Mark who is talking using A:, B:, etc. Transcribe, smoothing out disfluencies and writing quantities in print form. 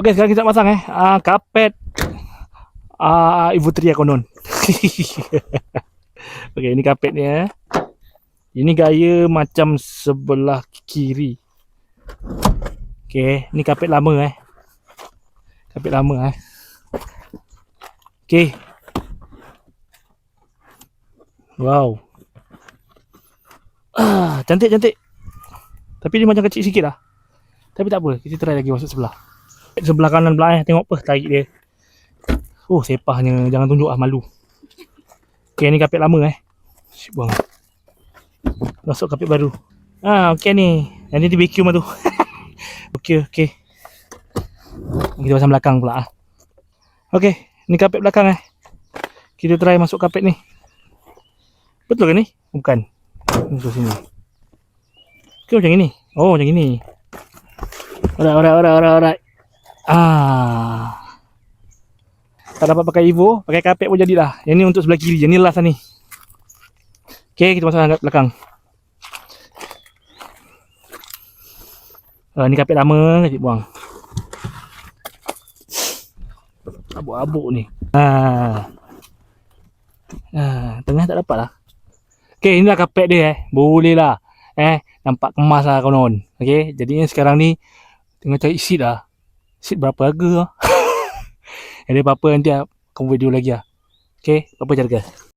A: Okey, sekarang kita pasang kapet Ibu Tria konon. Okey, ini kapetnya. Ini gaya macam sebelah kiri. Okey, ni kapet lama Kapet lama Okey. Wow. Cantik. Tapi dia macam kecil sikit lah. Tapi tak apa, kita try lagi masuk sebelah. Sebelah kanan pula tengok apa tarik dia. Oh, sepahnya jangan tunjuk malu. Okey, ni kapet lama buang. Masuk kapet baru. Okey ni. Nanti di vacuum tu. Okey. Kita pasang belakang pula Okey, ni kapet belakang Kita try masuk kapet ni. Betul ke ni? Bukan. Masuk sini. Ke macam ini? Oh, macam ini. Alright. Tak dapat pakai Evo, pakai kapet pun jadilah. Yang ni untuk sebelah kiri. Yang ni last ni. Okey, kita masuk kat belakang. Ni kapet lama, kita buang. Abuk-abuk ni. Tengah tak dapat lah. Okey, inilah kapet dia Boleh lah. Nampak kemas lah konon. Okey, jadinya sekarang ni tengah cari seat lah. Seat berapa harga lah. Ada apa-apa nanti aku video lagi lah. Okey, apa harga?